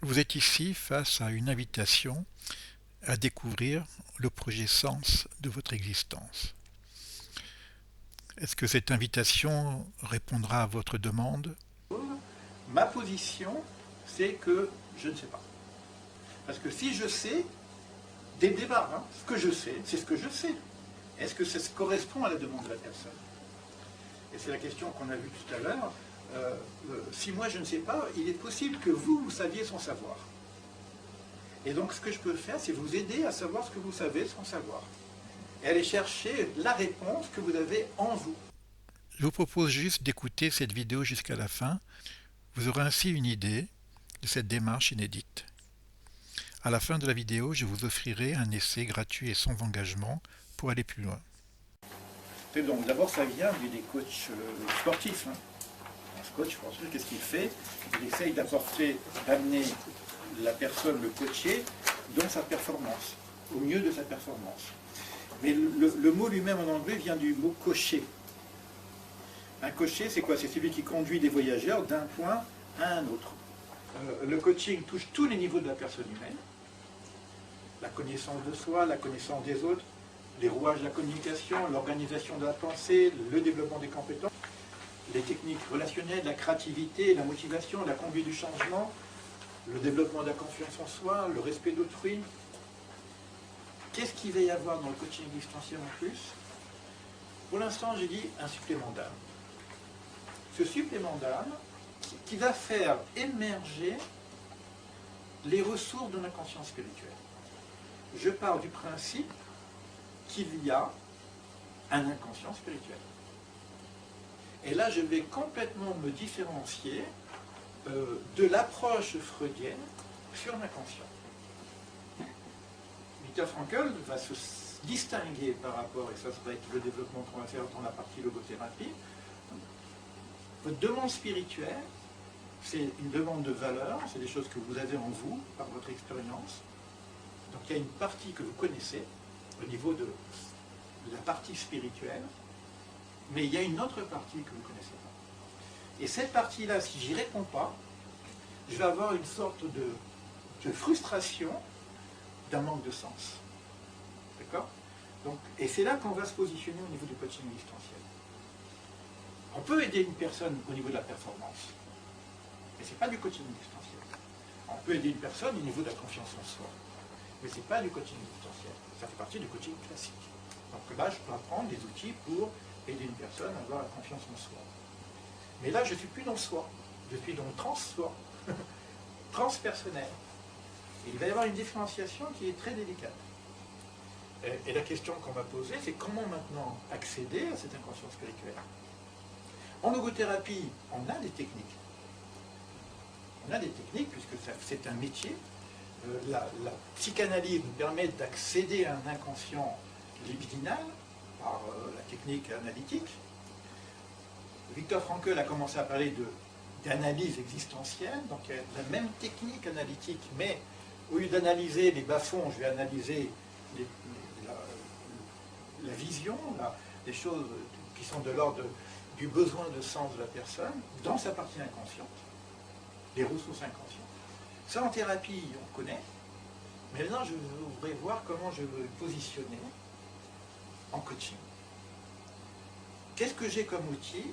Vous êtes ici face à une invitation à découvrir le projet sens de votre existence. Est-ce que cette invitation répondra à votre demande? Ma position, c'est que je ne sais pas. Parce que si je sais, dès le départ, ce que je sais, c'est ce que je sais. Est-ce que ça correspond à la demande de la personne? Et c'est la question qu'on a vue tout à l'heure. Si moi je ne sais pas, il est possible que vous saviez sans savoir. Et donc ce que je peux faire, c'est vous aider à savoir ce que vous savez sans savoir. Et aller chercher la réponse que vous avez en vous. Je vous propose juste d'écouter cette vidéo jusqu'à la fin. Vous aurez ainsi une idée de cette démarche inédite. À la fin de la vidéo, je vous offrirai un essai gratuit et sans engagement pour aller plus loin. Et donc d'abord ça vient des coachs sportifs. Un coach sportif, qu'est-ce qu'il fait? Il essaye d'amener la personne, le coaché, dans sa performance, au mieux de sa performance. Mais le mot lui-même en anglais vient du mot cocher. Un cocher, c'est quoi? C'est celui qui conduit des voyageurs d'un point à un autre. Le coaching touche tous les niveaux de la personne humaine. La connaissance de soi, la connaissance des autres, les rouages de la communication, l'organisation de la pensée, le développement des compétences, les techniques relationnelles, la créativité, la motivation, la conduite du changement, le développement de la confiance en soi, le respect d'autrui. Qu'est-ce qu'il va y avoir dans le coaching existentiel en plus? Pour l'instant, j'ai dit un supplément d'âme. Ce supplément d'âme qui va faire émerger les ressources de l'inconscient spirituel. Je pars du principe qu'il y a un inconscient spirituel. Et là, je vais complètement me différencier de l'approche freudienne sur l'inconscient. Viktor Frankl va se distinguer par rapport, et ça va être le développement qu'on va faire dans la partie logothérapie. Votre demande spirituelle, c'est une demande de valeur, c'est des choses que vous avez en vous, par votre expérience. Donc il y a une partie que vous connaissez, au niveau de la partie spirituelle, mais il y a une autre partie que vous ne connaissez pas. Et cette partie-là, si j'y réponds pas, je vais avoir une sorte de frustration d'un manque de sens. D'accord? Donc, et c'est là qu'on va se positionner au niveau du coaching existentiel. On peut aider une personne au niveau de la performance, mais ce n'est pas du coaching existentiel. On peut aider une personne au niveau de la confiance en soi, mais ce n'est pas du coaching existentiel. Ça fait partie du coaching classique. Donc là, je peux apprendre des outils pour aider une personne à avoir la confiance en soi. Mais là, je ne suis plus dans le soi, je suis dans le trans-soi, transpersonnel. Et il va y avoir une différenciation qui est très délicate. Et la question qu'on va poser, c'est comment maintenant accéder à cette inconscience spirituelle. En logothérapie, on a des techniques. On a des techniques, puisque c'est un métier. La psychanalyse nous permet d'accéder à un inconscient libidinal par la technique analytique. Viktor Frankl a commencé à parler d'analyse existentielle, donc il y a la même technique analytique, mais au lieu d'analyser les bas-fonds, je vais analyser la vision, les choses qui sont de l'ordre du besoin de sens de la personne, dans sa partie inconsciente, les ressources inconscientes. Ça en thérapie, on connaît, mais maintenant je voudrais voir comment je veux positionner en coaching. Qu'est-ce que j'ai comme outil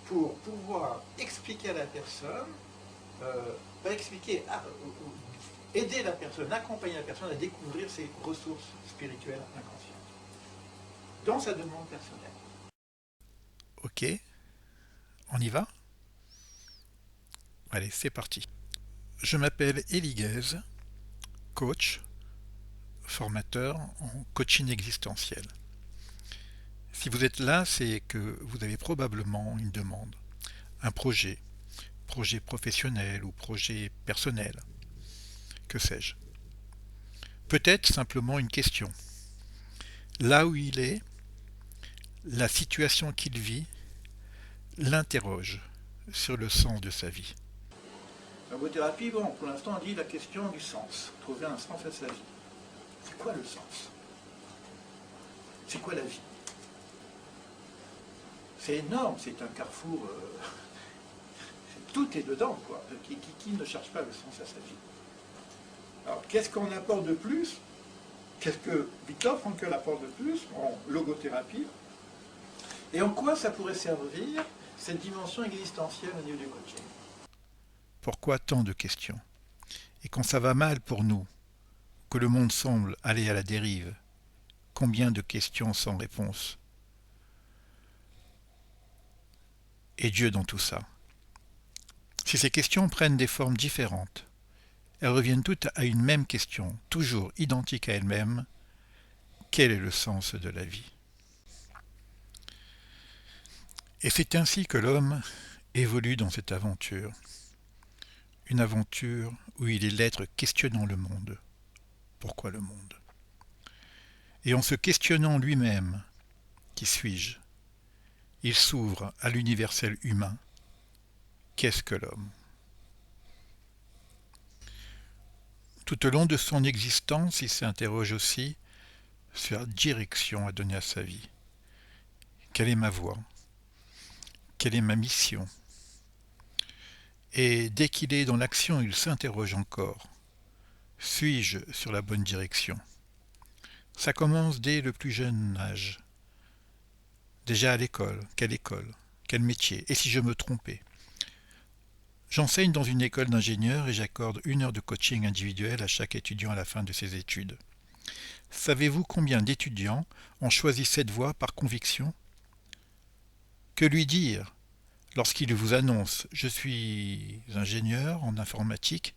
pour pouvoir expliquer à la personne, aider la personne, accompagner la personne à découvrir ses ressources spirituelles inconscientes dans sa demande personnelle. Ok, on y va? Allez, c'est parti. Je m'appelle Élie Guèze, coach, formateur en coaching existentiel. Si vous êtes là, c'est que vous avez probablement une demande, un projet professionnel ou projet personnel, que sais-je. Peut-être simplement une question. Là où il est, la situation qu'il vit l'interroge sur le sens de sa vie. La logothérapie, bon, pour l'instant, on dit la question du sens, trouver un sens à sa vie. C'est quoi le sens? C'est quoi la vie? C'est énorme, c'est un carrefour, tout est dedans, quoi. Qui ne cherche pas le sens à sa vie? Alors, qu'est-ce qu'on apporte de plus? Qu'est-ce que Viktor Frankl apporte de plus en logothérapie? Et en quoi ça pourrait servir, cette dimension existentielle au niveau du coaching? Pourquoi tant de questions? Et quand ça va mal pour nous, que le monde semble aller à la dérive, combien de questions sans réponse? Et Dieu dans tout ça? Si ces questions prennent des formes différentes, elles reviennent toutes à une même question, toujours identique à elle-même: quel est le sens de la vie? Et c'est ainsi que l'homme évolue dans cette aventure. Une aventure où il est l'être questionnant le monde. Pourquoi le monde? Et en se questionnant lui-même, qui suis-je? Il s'ouvre à l'universel humain. Qu'est-ce que l'homme? Tout au long de son existence, il s'interroge aussi sur la direction à donner à sa vie. Quelle est ma voie? Quelle est ma mission? Et dès qu'il est dans l'action, il s'interroge encore. Suis-je sur la bonne direction? Ça commence dès le plus jeune âge. Déjà à l'école? Quel métier? Et si je me trompais? J'enseigne dans une école d'ingénieurs et j'accorde 1 heure de coaching individuel à chaque étudiant à la fin de ses études. Savez-vous combien d'étudiants ont choisi cette voie par conviction? Que lui dire lorsqu'il vous annonce: je suis ingénieur en informatique,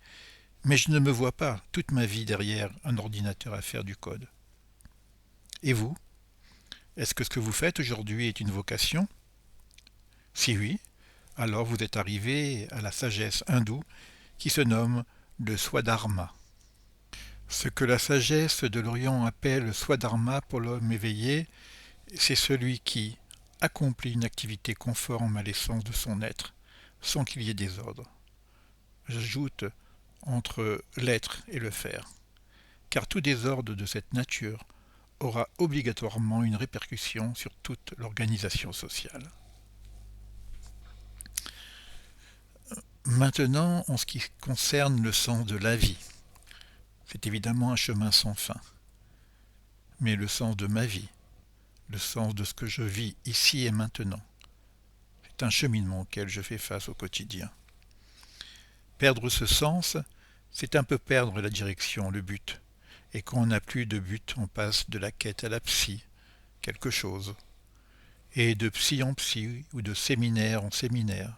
mais je ne me vois pas toute ma vie derrière un ordinateur à faire du code? Et vous? Est-ce que ce que vous faites aujourd'hui est une vocation? Si oui, alors vous êtes arrivé à la sagesse hindoue qui se nomme le Swadharma. Ce que la sagesse de l'Orient appelle Swadharma pour l'homme éveillé, c'est celui qui accomplit une activité conforme à l'essence de son être, sans qu'il y ait désordre. J'ajoute entre l'être et le faire, car tout désordre de cette nature aura obligatoirement une répercussion sur toute l'organisation sociale. Maintenant, en ce qui concerne le sens de la vie, c'est évidemment un chemin sans fin. Mais le sens de ma vie, le sens de ce que je vis ici et maintenant, c'est un cheminement auquel je fais face au quotidien. Perdre ce sens, c'est un peu perdre la direction, le but. Et quand on n'a plus de but, on passe de la quête à la psy, quelque chose. Et de psy en psy, ou de séminaire en séminaire,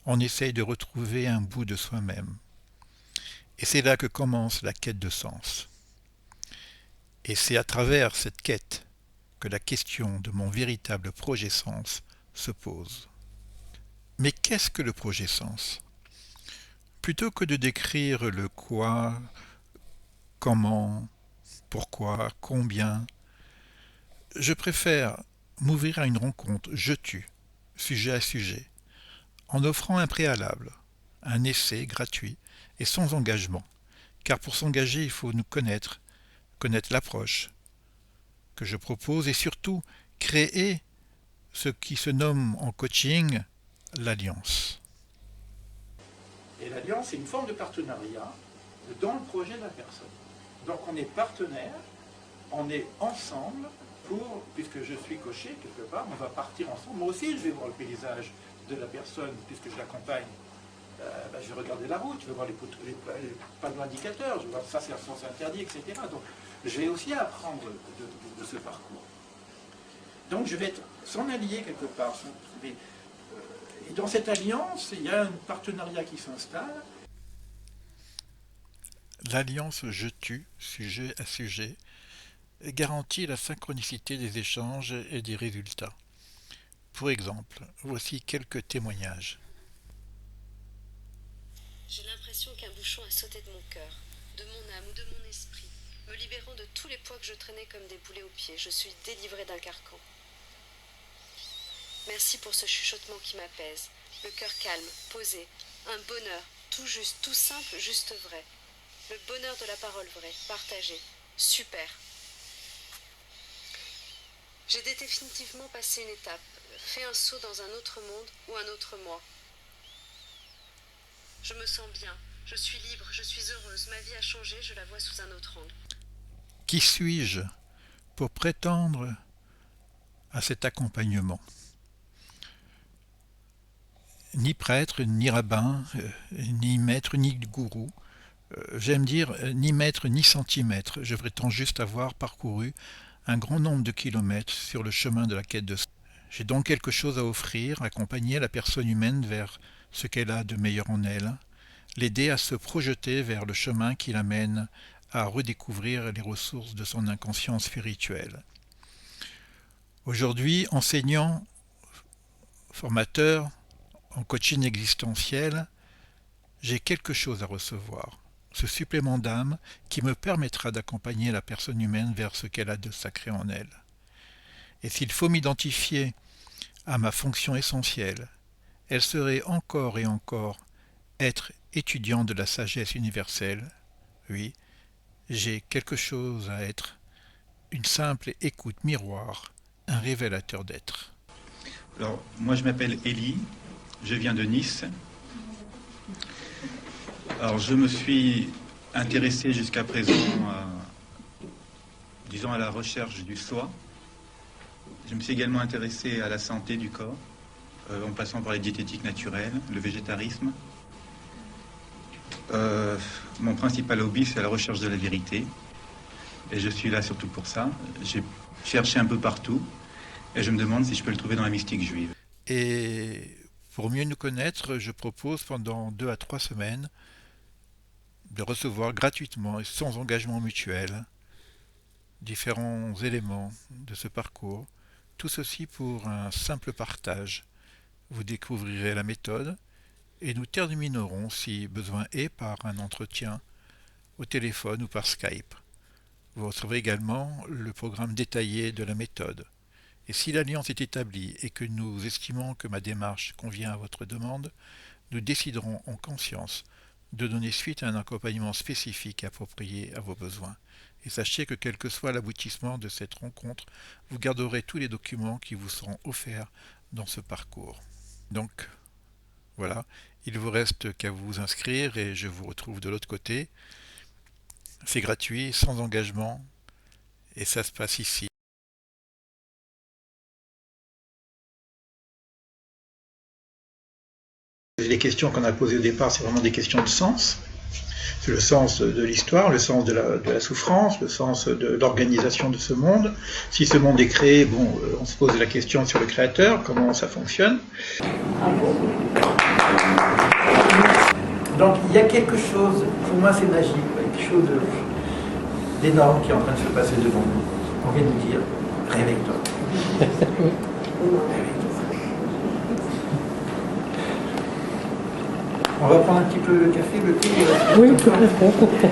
on essaye de retrouver un bout de soi-même. Et c'est là que commence la quête de sens. Et c'est à travers cette quête que la question de mon véritable projet sens se pose. Mais qu'est-ce que le projet sens? Plutôt que de décrire le quoi, comment, pourquoi, combien, je préfère m'ouvrir à une rencontre je tue, sujet à sujet, en offrant un préalable, un essai gratuit et sans engagement, car pour s'engager il faut nous connaître l'approche que je propose et surtout créer ce qui se nomme en coaching l'alliance. Et l'alliance, c'est une forme de partenariat dans le projet de la personne. Donc on est partenaire, on est ensemble pour, puisque je suis coaché quelque part, on va partir ensemble. Moi aussi, je vais voir le paysage de la personne, puisque je l'accompagne. Je vais regarder la route, je vais voir les panneaux indicateurs, je vais voir ça c'est un sens interdit, etc. Donc je vais aussi apprendre de ce parcours. Donc je vais être son allié quelque part. Et dans cette alliance, il y a un partenariat qui s'installe. L'alliance je tue, sujet à sujet, garantit la synchronicité des échanges et des résultats. Pour exemple, voici quelques témoignages. J'ai l'impression qu'un bouchon a sauté de mon cœur, de mon âme ou de mon esprit, me libérant de tous les poids que je traînais comme des boulets aux pieds. Je suis délivrée d'un carcan. Merci pour ce chuchotement qui m'apaise. Le cœur calme, posé, un bonheur, tout juste, tout simple, juste vrai. Le bonheur de la parole vraie, partagée. Super. J'ai définitivement passé une étape, fait un saut dans un autre monde ou un autre moi. Je me sens bien, Je suis libre, je suis heureuse, ma vie a changé, je la vois sous un autre angle. Qui suis-je pour prétendre à cet accompagnement? Ni prêtre, ni rabbin, ni maître, ni gourou. J'aime dire ni mètre, ni centimètre. Je prétends juste avoir parcouru un grand nombre de kilomètres sur le chemin de la quête de soi. J'ai donc quelque chose à offrir, accompagner la personne humaine vers ce qu'elle a de meilleur en elle, l'aider à se projeter vers le chemin qui l'amène à redécouvrir les ressources de son inconscient spirituel. Aujourd'hui, enseignant, formateur, en coaching existentiel, j'ai quelque chose à recevoir, ce supplément d'âme qui me permettra d'accompagner la personne humaine vers ce qu'elle a de sacré en elle. Et s'il faut m'identifier à ma fonction essentielle, elle serait encore et encore être étudiant de la sagesse universelle. Oui, j'ai quelque chose à être, une simple écoute miroir, un révélateur d'être. Alors, moi je m'appelle Élie, je viens de Nice. Alors, je me suis intéressé jusqu'à présent à la recherche du soi. Je me suis également intéressé à la santé du corps, en passant par les diététiques naturelles, le végétarisme. Mon principal hobby, c'est la recherche de la vérité. Et je suis là surtout pour ça. J'ai cherché un peu partout. Et je me demande si je peux le trouver dans la mystique juive. Et pour mieux nous connaître, je propose pendant 2 à 3 semaines de recevoir gratuitement et sans engagement mutuel différents éléments de ce parcours. Tout ceci pour un simple partage. Vous découvrirez la méthode et nous terminerons, si besoin est, par un entretien au téléphone ou par Skype. Vous recevrez également le programme détaillé de la méthode. Et si l'alliance est établie et que nous estimons que ma démarche convient à votre demande, nous déciderons en conscience de donner suite à un accompagnement spécifique approprié à vos besoins. Et sachez que quel que soit l'aboutissement de cette rencontre, vous garderez tous les documents qui vous seront offerts dans ce parcours. Donc, voilà, il ne vous reste qu'à vous inscrire et je vous retrouve de l'autre côté. C'est gratuit, sans engagement, et ça se passe ici. Les questions qu'on a posées au départ, c'est vraiment des questions de sens. C'est le sens de l'histoire, le sens de la souffrance, le sens de l'organisation de ce monde. Si ce monde est créé, bon, on se pose la question sur le créateur, comment ça fonctionne. Donc il y a quelque chose, pour moi c'est magique, quelque chose d'énorme qui est en train de se passer devant nous. On vient de nous dire, réveille-toi. Réveille-toi. On va prendre un petit peu le café, le thé. Oui, tout à fait.